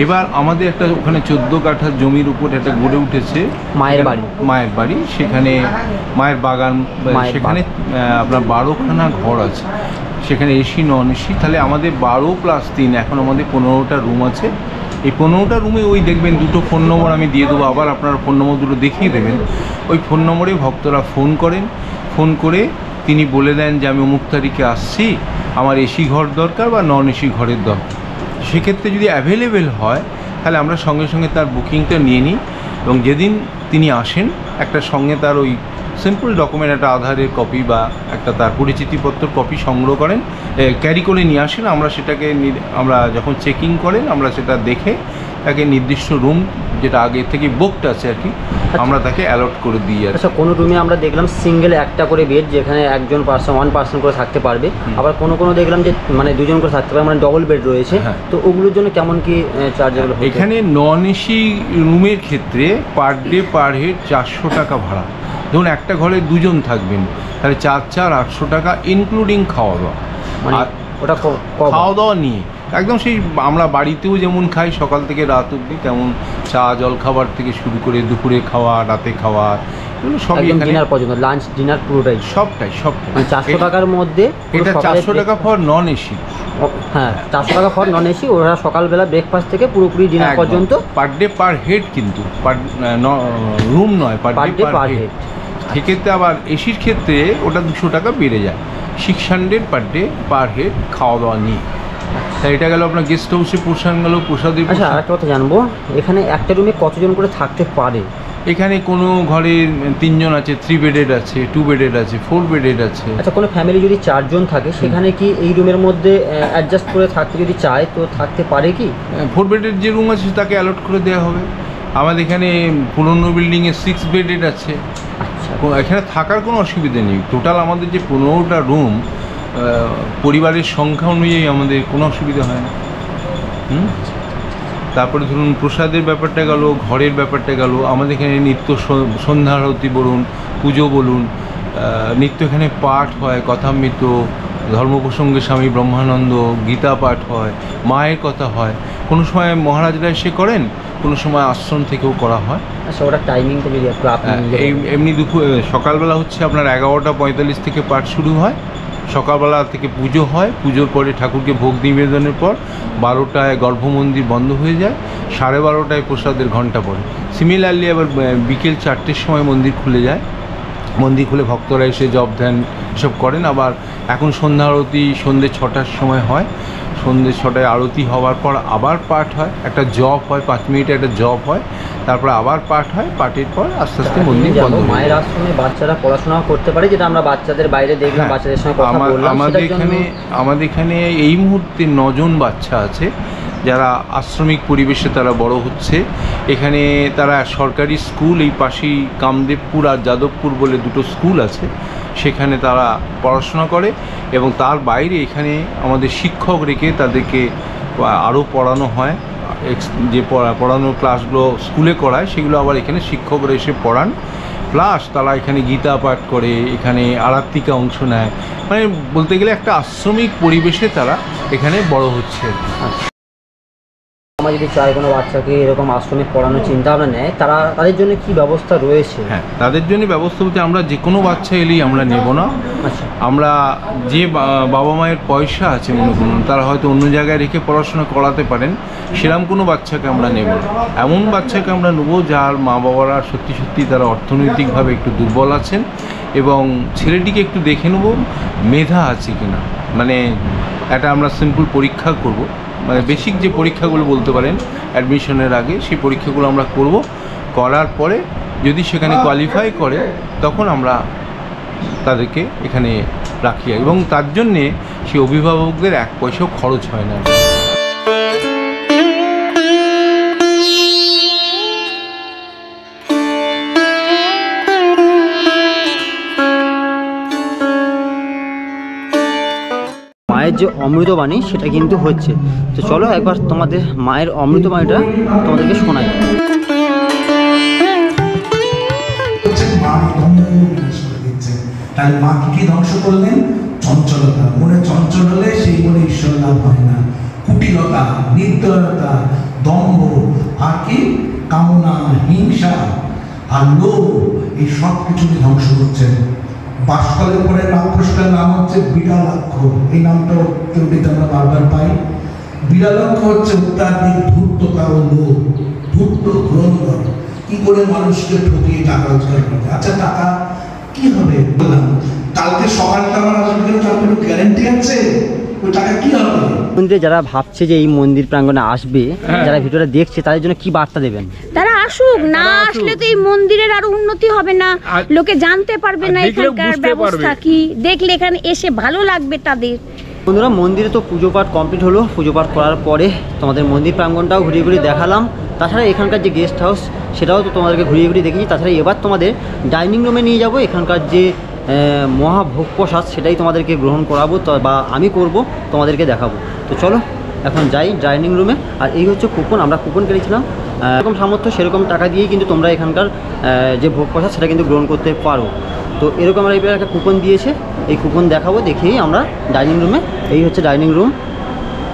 এবার আমাদের একটা ওখানে 14 কাঠা জমির উপর একটা গড়ে উঠেছে মায়ের বাড়ি, সেখানে মায়ের বাগান, সেখানে আপনার 12খানা ঘর আছে, সেখানে এসি নন এসি। তাহলে আমাদের 12+3 এখন আমাদের 15টা রুম আছে। এই 15টা রুমে ওই দেখবেন 2টো ফোন নম্বর আমি দিয়ে দেবো, আবার আপনারা ফোন নম্বর দুটো দেখিয়ে দেবেন। ওই ফোন নম্বরে ভক্তরা ফোন করেন, ফোন করে তিনি বলে দেন যে আমি অমুক তারিখে আসছি, আমার এসি ঘর দরকার বা নন এসি ঘরের দরকার। সেক্ষেত্রে যদি অ্যাভেলেবেল হয় তাহলে আমরা সঙ্গে সঙ্গে তার বুকিংটা নিয়ে নিই, এবং যেদিন তিনি আসেন একটা সঙ্গে তার ওই সিম্পল ডকুমেন্ট, একটা আধারের কপি বা একটা তার পরিচিতিপত্র কপি সংগ্রহ করেন, ক্যারি করে নিয়ে আসেন। আমরা সেটাকে আমরা যখন চেকিং করেন আমরা সেটা দেখে তাকে নির্দিষ্ট রুম যেটা আগে থেকে বুকড আছে আর কি, আমরা তাকে অ্যালট করে দিই। আচ্ছা, কোনো রুমে আমরা দেখলাম সিঙ্গেল একটা করে বেড, যেখানে ওয়ান পার্সন করে থাকতে পারবে, আবার কোনো দেখলাম যে মানে 2জন করে থাকতে পারবে, মানে ডবল বেড রয়েছে। তো ওগুলোর জন্য কেমন কি চার্জেবল? এখানে নন এসি রুমের ক্ষেত্রে পার ডে পার হেড 400 টাকা ভাড়া। ধরুন একটা ঘরে 2জন থাকবেন, তাহলে 4 800 টাকা ইনক্লুডিং খাওয়া দাওয়া। মানে ওটা খাওয়া দাওয়া নিয়ে একদম সেই আমরা বাড়িতেও যেমন খাই সকাল থেকে রাত অবধি, তেমন চা জল খাবার থেকে শুরু করে দুপুরে খাওয়া, রাতে খাওয়া, এগুলো সবই এখানে ডিনার পর্যন্ত, লাঞ্চ ডিনার পুরোটাই সবটাই। 400 টাকার মধ্যে এটা 400 টাকা ফর নন এসি। হ্যাঁ, 400 টাকা ফর নন এসি। ওরা সকালবেলা ব্রেকফাস্ট থেকে পুরোপুরি ডিনার পর্যন্ত পার ডে পার হেড, কিন্তু রুম নয়, পার ডে পার হেড। সেক্ষেত্রে আবার এসির ক্ষেত্রে ওটা 200 টাকা বেড়ে যায়, 600 পার ডে পার হেড খাওয়া দাওয়া নিয়ে। তাই এটা গেল আপনার গেস্ট হাউসে পোষণ গেল, প্রসাদের। আচ্ছা, আরেকটা কথা জানবো, এখানে একটা রুমে কতজন করে থাকতে পারে? এখানে কোনো ঘরে 3জন আছে, 3 বেডেড আছে, 2 বেডেড আছে, 4 বেডেড আছে। আচ্ছা, কোনো ফ্যামিলি যদি 4জন থাকে সেখানে কি এই রুমের মধ্যে অ্যাডজাস্ট করে থাকতে যদি চায় তো থাকতে পারে কি? 4 বেডের যে রুম আছে তাকে অ্যালট করে দেওয়া হবে। আমাদের এখানে পুরনো বিল্ডিংয়ে 6 বেডেড আছে। আচ্ছা, এখানে থাকার কোনো অসুবিধা নেই। টোটাল আমাদের যে 15টা রুম, পরিবারের সংখ্যা অনুযায়ী আমাদের কোনো অসুবিধা হয় না। তারপরে ধরুন প্রসাদের ব্যাপারটা গেল, ঘরের ব্যাপারটা গেল। আমাদের এখানে নিত্য সন্ধ্যা আরতি বলুন, পুজো বলুন, নিত্য এখানে পাঠ হয়, কথামৃত, ধর্ম প্রসঙ্গে স্বামী ব্রহ্মানন্দ, গীতা পাঠ হয়, মায়ের কথা হয়। কোনো সময় মহারাজরা এসে করেন, কোনো সময় আশ্রম থেকেও করা হয়। আচ্ছা, ওটা টাইমিংটা যদি একটু আপনি এমনি দুপুর সকালবেলা হচ্ছে আপনার 11:45 থেকে পাঠ শুরু হয়, সকালবেলা থেকে পুজো হয়, পুজোর পরে ঠাকুরকে ভোগ নিবেদনের পর 12টায় গর্ভমন্দির বন্ধ হয়ে যায়, 12:30টায় প্রসাদের ঘণ্টা পড়ে। সিমিলারলি আবার বিকেল 4টের সময় মন্দির খুলে যায়, মন্দির খুলে ভক্তরা এসে জপ ধ্যান এসব করেন। আবার এখন সন্ধ্যা আরতি সন্ধ্যে 6টার সময় হয়, সন্ধ্যে 6টায় আরতি হওয়ার পর আবার পাঠ হয়, একটা জপ হয়, 5 মিনিটে একটা জপ হয়, তারপরে আবার পাঠ হয়, পাঠের পর আস্তে আস্তে মন্দির বন্ধ হয়। মায়ের আশ্রমে বাচ্চারা পড়াশোনা করতে পারে, যেটা আমরা বাচ্চাদের বাইরে দেখলাম, বাচ্চাদের সঙ্গে কথা বললাম। আমাদের এখানে এই মুহূর্তে 9 জন বাচ্চা আছে যারা আশ্রমিক পরিবেশে তারা বড় হচ্ছে। এখানে তারা সরকারি স্কুল, এই পাশেই কামদেবপুর আর যাদবপুর বলে 2টো স্কুল আছে, সেখানে তারা পড়াশোনা করে। এবং তার বাইরে এখানে আমাদের শিক্ষক রেখে তাদেরকে আরও পড়ানো হয়, যে পড়ানোর ক্লাসগুলো স্কুলে করায় সেগুলো আবার এখানে শিক্ষকরা এসে পড়ান, প্লাস তারা এখানে গীতা পাঠ করে, এখানে আরাত্তিকা অংশ নেয়, মানে বলতে গেলে একটা আশ্রমিক পরিবেশে তারা এখানে বড় হচ্ছে। আমার যদি চায় কোনো বাচ্চাকে এরকম আশ্রমে পড়ানোর চিন্তা ভাবনা নেয়, তাদের জন্য কি ব্যবস্থা রয়েছে? হ্যাঁ, তাদের জন্য ব্যবস্থা বলতে আমরা যে কোনো বাচ্চা এলেই আমরা নেব না। আচ্ছা, আমরা যে বাবা মায়ের পয়সা আছে মনে করুন, তারা হয়তো অন্য জায়গায় রেখে পড়াশোনা করাতে পারেন, সেরকম কোনো বাচ্চাকে আমরা নেব না। এমন বাচ্চাকে আমরা নেব যার মা বাবারা সত্যি সত্যি তারা অর্থনৈতিকভাবে একটু দুর্বল আছেন, এবং ছেলেটিকে একটু দেখে নেব মেধা আছে কিনা, মানে একটা আমরা সিম্পল পরীক্ষা করব, মানে বেসিক যে পরীক্ষাগুলো বলতে পারেন অ্যাডমিশনের আগে, সেই পরীক্ষাগুলো আমরা করব। করার পরে যদি সেখানে কোয়ালিফাই করে তখন আমরা তাদেরকে এখানে রাখি, এবং তার জন্যে সেই অভিভাবকদের এক পয়সাও খরচ হয় না। মায়ের যে অমৃতবাণী সেটা কিন্তু হচ্ছে। তো চলো একবার তোমাদের মায়ের অমৃতবাণীটা তোমাদেরকে শোনাই। তাহলে মা কি ধ্বংস করলেন? চঞ্চলতা। মনে চঞ্চল হলে সেই মনে ঈশ্বর লাভ হয় না। কুটিলতা, নির্দয়তা, দম্ভ, আর কি কামনা, হিংসা আর লোভ, এই সব কিছু ধ্বংস করছেন। বাসকালের পরে রাক্ষসটার নাম হচ্ছে বিড়ালাক্ষ। এই নামটাও কেউটিতে আমরা বারবার পাই। বিড়ালাক্ষ হচ্ছে অত্যাধিক ধূর্ততা ও লোভ, ধূর্ত ধুরন্ধর। কি করে মানুষকে ঠকিয়ে টাকা রোজগার করবে? আচ্ছা, টাকা কি হবে বললাম, কালকে সকালটা আমার আসবে, তার কোনো গ্যারেন্টি আছে? ওই টাকা কি হবে? মন্দিরে যারা ভাবছে যে এই মন্দির প্রাঙ্গণে আসবে, যারা ভিডিওটা দেখছে, তাদের জন্য কি বার্তা দেবেন? তারা আসুক, না আসলে তো এই মন্দিরের আরো উন্নতি হবে না, লোকে জানতে পারবে না এখানকার ব্যবস্থা কি, দেখলে এখানে এসে ভালো লাগবে তাদের। বন্ধুরা, মন্দিরে তো পুজো পাঠ কমপ্লিট হলো। পুজো পাঠ করার পরে তোমাদের মন্দির প্রাঙ্গণটাও ঘুরিয়ে ঘুরিয়ে দেখালাম। তাছাড়া এখানকার যে গেস্ট হাউস সেটাও তো তোমাদেরকে ঘুরিয়ে ঘুরিয়ে দেখেছি। তাছাড়া এবার তোমাদের ডাইনিং রুমে নিয়ে যাব। এখানকার যে মহাভোগ প্রসাদ সেটাই তোমাদেরকে গ্রহণ করাবো, বা আমি করব, তোমাদেরকে দেখাবো। তো চলো এখন যাই ডাইনিং রুমে। আর এই হচ্ছে কুপন, আমরা কুপন কেটেছিলাম। এরকম সামর্থ্য সেরকম টাকা দিয়েই কিন্তু তোমরা এখানকার যে ভোগ প্রসাদ সেটা কিন্তু গ্রহণ করতে পারো। তো এরকম আমরা এবার একটা কুপন দিয়েছে, এই কুপন দেখাবো, দেখেই আমরা ডাইনিং রুমে। এই হচ্ছে ডাইনিং রুম,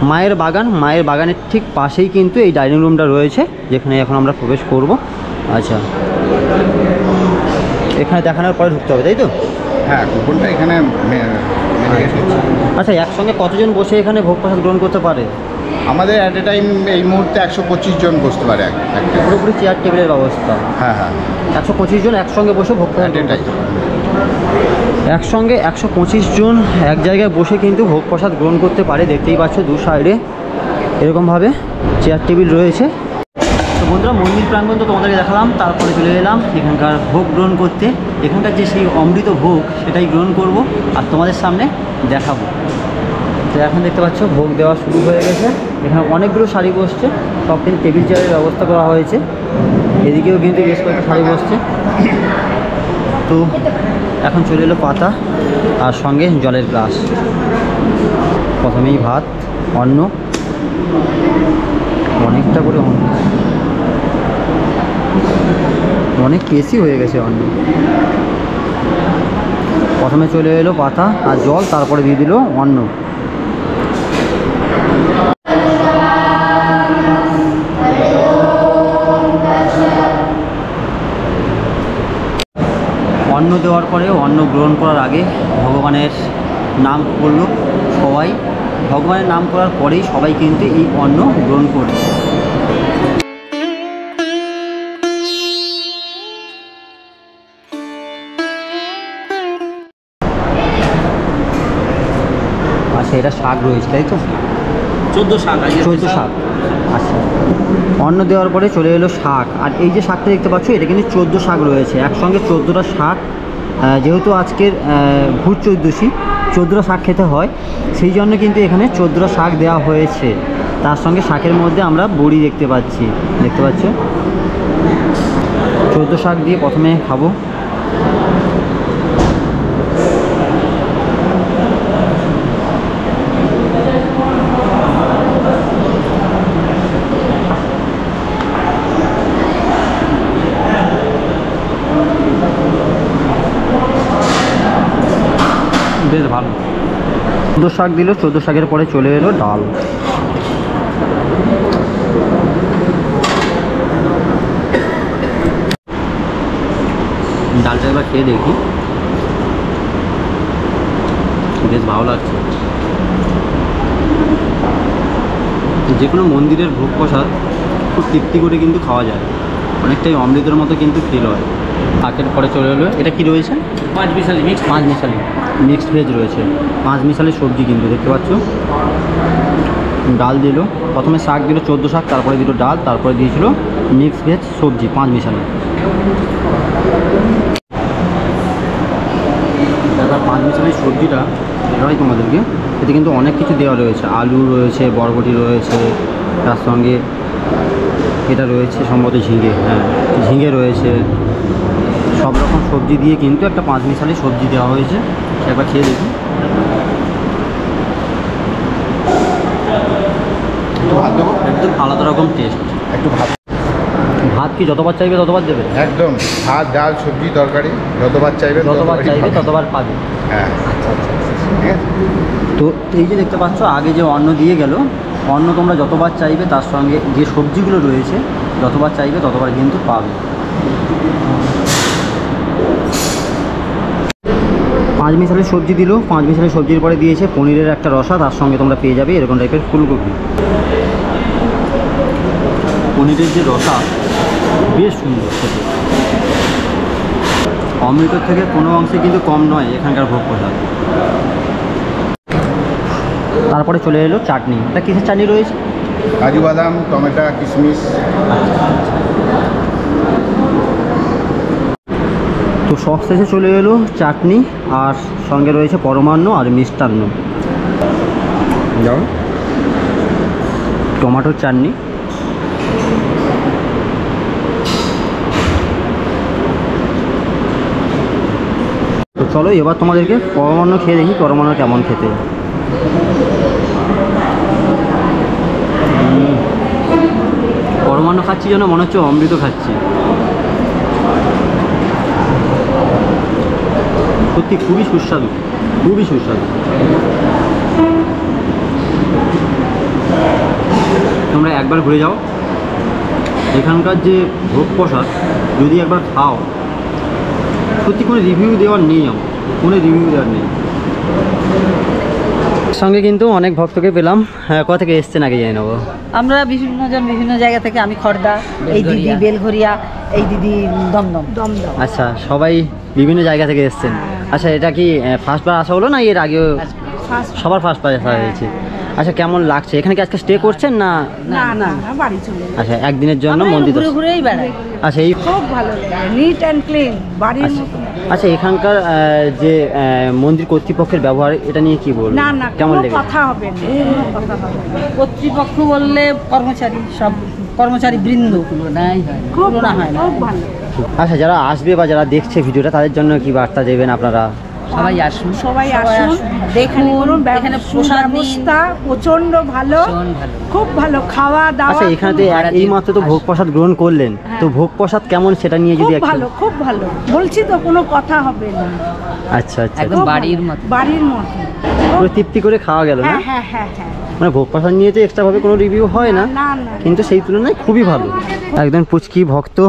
মায়ের বাগান। মায়ের বাগানের ঠিক পাশেই কিন্তু এই ডাইনিং রুমটা রয়েছে, যেখানে এখন আমরা প্রবেশ করব। আচ্ছা, এখানে দেখানোর পরে ঢুকতে হবে, তাই তো? হ্যাঁ, কুপনটা এখানে আচ্ছা, একসঙ্গে কতজন বসে এখানে ভোগ প্রসাদ গ্রহণ করতে পারে? আমাদের অ্যাট এ টাইম এই মুহূর্তে 125 জন বসতে পারে একটা। পুরোপুরি চেয়ার টেবিলের ব্যবস্থা? হ্যাঁ হ্যাঁ, 125 জন একসঙ্গে বসে ভোগ প্রসাদ গ্রহণ করতে পারে। একসঙ্গে 125 জন এক জায়গায় বসে কিন্তু ভোগ প্রসাদ গ্রহণ করতে পারে। দেখতেই পাচ্ছ দু সাইডে এরকমভাবে চেয়ার টেবিল রয়েছে। তো বন্ধুরা, মন্দির প্রাঙ্গণ তো তোমাদেরকে দেখালাম, তারপরে চলে এলাম এখানকার ভোগ গ্রহণ করতে। এখানকার যে সেই অমৃত ভোগ সেটাই গ্রহণ করব আর তোমাদের সামনে দেখাবো। তো এখন দেখতে পাচ্ছ ভোগ দেওয়া শুরু হয়ে গেছে। এখানে অনেকগুলো শাড়ি বসছে, সব কিন্তু টেবিল চেয়ারের ব্যবস্থা করা হয়েছে। এদিকেও কিন্তু বেশ কয়েকটা শাড়ি বসছে। তো এখন চলে এলো পাতা আর সঙ্গে জলের গ্লাস। প্রথমেই ভাত, অন্ন, অনেকটা করে অন্ন, অনেক বেশি হয়ে গেছে অন্ন। প্রথমে চলে এলো পাতা আর জল, তারপরে দিয়ে দিল অন্ন। অন্ন দেওয়ার পরে, অন্ন গ্রহণ করার আগে ভগবানের নাম করলো সবাই। ভগবানের নাম করার পরেই সবাই কিন্তু এই অন্ন গ্রহণ করছে। আচ্ছা, এটা শাক রয়েছে, তাই তো? 14 শাক। আচ্ছা, অন্ন দেওয়ার পরে চলে এলো শাক। আর এই যে শাকটা দেখতে পাচ্ছ, এটা কিন্তু 14 শাক রয়েছে, একসঙ্গে 14টা শাক। যেহেতু আজকের ভূত চৌদ্দশী, 14টা শাক খেতে হয়, সেই জন্য কিন্তু এখানে 14টা শাক দেওয়া হয়েছে। তার সঙ্গে শাকের মধ্যে আমরা বড়ি দেখতে পাচ্ছ। 14 শাক দিয়ে প্রথমে খাবো। বেশ ভালো। 14 শাক দিল, 14 শাকের পরে চলে এলো ডাল। ডালটা একবার খেয়ে দেখি, বেশ ভালো লাগছে। যে কোনো মন্দিরের ভোগ প্রসাদ খুব তৃপ্তি করে কিন্তু খাওয়া যায়, অনেকটাই অমৃতের মতো কিন্তু ফিল হয়। শাকের পরে চলে এলো, এটা কি রয়েছে? পাঁচ মিশালি মিক্সড ভেজ রয়েছে, 5 মিশালি সবজি কিন্তু দেখতে পাচ্ছ। ডাল দিল, প্রথমে শাক দিল 14 শাক, তারপরে দিল ডাল, তারপরে দিয়েছিল মিক্সড ভেজ সবজি 5 মিশালি। এবার 5 মিশালি সবজিটা এটাই তোমাদেরকে, এতে কিন্তু অনেক কিছু দেওয়া রয়েছে, আলু রয়েছে, বরবটি রয়েছে, তার সঙ্গে এটা রয়েছে সম্ভবত ঝিঙে, হ্যাঁ ঝিঙে রয়েছে, সব রকম সবজি দিয়ে কিন্তু একটা 5 মিশালি সবজি দেওয়া হয়েছে। একবার খেয়ে দেখি। ভাত দেবো, একদম আলাদা রকম টেস্ট। একটু ভাত। ভাত কি যতবার চাইবে ততবার দেবে? একদম, ভাত ডাল সবজি তরকারি যতবার চাইবে ততবার পাবে। হ্যাঁ, আচ্ছা আচ্ছা আচ্ছা। ঠিক আছে। তো এই যে দেখতে পাচ্ছ আগে যে অন্ন দিয়ে গেল, অন্ন তোমরা যতবার চাইবে তার সঙ্গে যে সবজিগুলো রয়েছে যতবার চাইবে ততবার কিন্তু পাবে। 5 মিশালি সবজি দিল, 5 মিশালি সবজির পরে দিয়েছে পনিরের একটা রসা, তার সঙ্গে তোমরা পেয়ে যাবে এরকম টাইপের ফুলকপি। পনিরের যে রসা বেশ সুন্দর খেতে, অমৃতের থেকে কোনো অংশে কিন্তু কম নয় এখানকার ভোগ প্রসাদ। তারপরে চলে এলো চাটনি। এটা কিসের চাটনি রয়েছে? কাজু বাদাম, টমেটো, কিশমিশ। তো সব শেষে চলে এলো চাটনি, আর সঙ্গে রয়েছে পরমান্ন আর মিষ্টান্ন। যেমন টমেটোর চাটনি, তো চলো এবার তোমাদেরকে পরমান্ন খেয়ে দেখি পরমান্ন কেমন খেতে। পরমান্ন খাচ্ছি যেন মনে হচ্ছে অমৃত খাচ্ছি, সত্যি খুবই সুস্বাদু, খুবই সুস্বাদু। তোমরা একবার ঘুরে যাও, এখানকার যে ভোগ প্রসাদ যদি একবার খাও, সত্যি কোনো রিভিউ দেওয়ার নেই, আমার কোনো রিভিউ দেওয়ার নেই। সঙ্গে কিন্তু অনেক ভক্তকে পেলাম। কোথা থেকে এসছেন আগে জেনে নেবো। আমরা বিভিন্ন জায়গা থেকে, আমি খড়দা, এই দিদি বেলঘরিয়া, এই দিদি দমদম। আচ্ছা, সবাই বিভিন্ন জায়গা থেকে এসছেন। আচ্ছা, এটা কি ফার্স্টবার আসা হলো না এর আগেও? সবার ফার্স্টবার আসা হয়েছে। আচ্ছা, কেমন লাগছে? এখানে কি আজকে স্টে করছেন না? না না, বাড়ি চলে। আচ্ছা, একদিনের জন্য মন্দির ঘুরেই বেড়াই। আচ্ছা, এই খুব ভালো লাগে, নিট অ্যান্ড ক্লিন, বাড়ির মতো। আচ্ছা, এখানকার যে মন্দির কর্তৃপক্ষের ব্যবহার, এটা নিয়ে কি বলবো? না না, কেমন লেগেছে? কথা হবে না, কর্তৃপক্ষ বললে কর্মচারী, সব কর্মচারী বৃন্দ খুব ভালো। আচ্ছা, যারা আসবে বা যারা দেখছে ভিডিওটা, তাদের জন্য কি বার্তা দেবেন আপনারা? সবাই আসুন, দেখুন। এখানে প্রসাদ ব্যবস্থা প্রচন্ড ভালো, খুব ভালো খাওয়া দাওয়া। আচ্ছা, এখানে এই মাত্র তো ভোগ প্রসাদ গ্রহণ করলেন, তো ভোগ প্রসাদ কেমন সেটা নিয়ে যদি ভালো, খুব ভালো বলছি তো, কোনো কথা হবে না। আচ্ছা আচ্ছা, একদম বাড়ির মতো, বাড়ির মতো পুরো তৃপ্তি করে খাওয়া গেল না? হ্যাঁ হ্যাঁ হ্যাঁ। মানে ভোগ প্রসাদ নিয়ে তো এক্সট্রা ভাবে কোনো রিভিউ হয় না, কিন্তু সেই তুলনায় খুবই ভালো। একদম পুচকি ভক্ত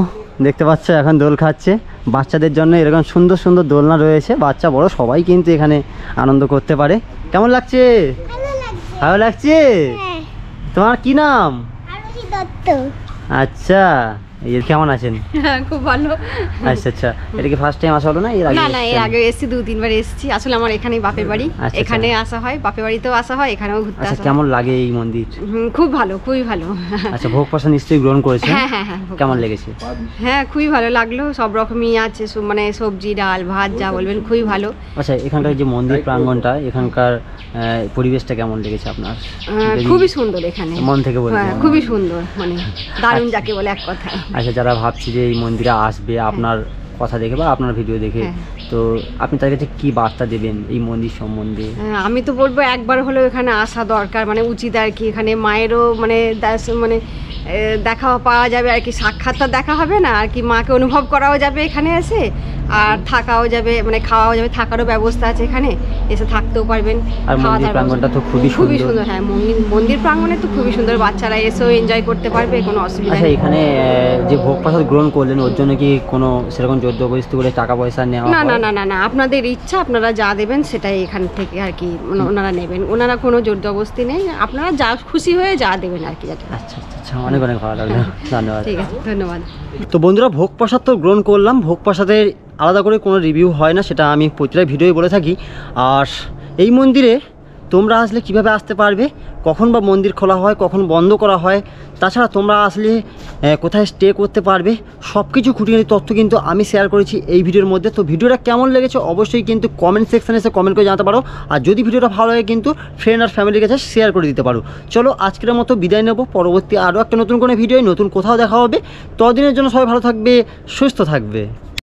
দেখতে পাচ্ছ এখন দোল খাচ্ছে। বাচ্চাদের জন্য এরকম সুন্দর সুন্দর দোলনা রয়েছে, বাচ্চা বড় সবাই কিন্তু এখানে আনন্দ করতে পারে। কেমন লাগছে? ভালো লাগছে। তোমার কি নাম? আচ্ছা, কেমন আছেন? খুব ভালো। আচ্ছা আচ্ছা, এটা কি ফার্স্ট টাইম আসা হলো না এর আগে? না না, এর আগে এসেছি, 2-3 বার এসেছি। আসলে আমার এখানেই বাপের বাড়ি, এখানে আসা হয়, বাপের বাড়িতেও আসা হয়, এখানেও ঘুরতে আসা হয়। আচ্ছা, কেমন লাগে এই মন্দির? খুব ভালো, খুবই ভালো। আচ্ছা, ভোগ প্রসাদ নিশ্চয়ই গ্রহণ করেছেন? হ্যাঁ হ্যাঁ হ্যাঁ। কেমন লেগেছে? হ্যাঁ, খুবই ভালো লাগলো, সব রকমই আছে, মানে সবজি ডাল ভাত যা বলবেন, খুবই ভালো। আচ্ছা, এখানকার যে মন্দির প্রাঙ্গণটা, এখানকার পরিবেশটা কেমন লেগেছে আপনার? খুবই সুন্দর, এখানে মন থেকে বলবেন? খুবই সুন্দর, মানে দারুণ যাকে বলে এক কথায়। আচ্ছা, যারা ভাবছে যে এই মন্দিরে আসবে আপনার কথা দেখে বা আপনার ভিডিও দেখে, তো আপনি তাদের কাছে কি বার্তা দেবেন এই মন্দির সম্বন্ধে? আমি তো বলবো একবার হলেও এখানে আসা দরকার, মানে উচিত আর কি। এখানে মায়েরও মানে দেখা পাওয়া যাবে আর কি, সাক্ষাৎ দেখা হবে না আর কি, মাকে অনুভব করাও যাবে এখানে এসে, আর থাকাও যাবে, মানে খাওয়াও যাবে, থাকারও ব্যবস্থা আছে এখানে, এসে থাকতেও পারবেন। আর মন্দির প্রাঙ্গণটা তো খুবই সুন্দর। হ্যাঁ, মন্দির প্রাঙ্গণে তো খুবই সুন্দর, বাচ্চারা এসেও এনজয় করতে পারবে, কোনো অসুবিধা আচ্ছা, নেই। এখানে যে ভোগ প্রসাদ গ্রহণ করলেন ওর জন্য কি কোনো সেরকম জোরজবরদস্তি করে টাকা পয়সা নেওয়া? না না না না না, আপনাদের ইচ্ছা, আপনারা যা দেবেন সেটাই এখান থেকে আর কি ওনারা নেবেন। ওনারা কোনো জোরজবরদস্তি নেই, আপনারা যা খুশি হয়ে যা দেবেন আর কি। আচ্ছা আচ্ছা, অনেক অনেক ভালো লাগলো, ধন্যবাদ। ঠিক আছে, ধন্যবাদ। তো বন্ধুরা, ভোগ প্রসাদ তো গ্রহণ করলাম। ভোগ প্রসাদের আলাদা করে কোনো রিভিউ হয় না, সেটা আমি প্রতিটা ভিডিওয় বলে থাকি। আর এই মন্দিরে তোমরা আসলে কিভাবে আসতে পারবে, কখন বা মন্দির খোলা হয়, কখন বন্ধ করা হয়, তাছাড়া তোমরা আসলে কোথায় স্টে করতে পারবে, সব কিছু খুঁটিনাটি তথ্য কিন্তু আমি শেয়ার করেছি এই ভিডিওর মধ্যে। তো ভিডিওটা কেমন লেগেছে অবশ্যই কিন্তু কমেন্ট সেকশানে এসে কমেন্ট করে জানাতে পারো। আর যদি ভিডিওটা ভালো লাগে কিন্তু ফ্রেন্ড আর ফ্যামিলির কাছে শেয়ার করে দিতে পারো। চলো আজকের মতো বিদায় নেব, পরবর্তী আরও একটা নতুন কোনো ভিডিও নতুন কোথাও দেখা হবে। ততদিনের জন্য সবাই ভালো থাকবে, সুস্থ থাকবে।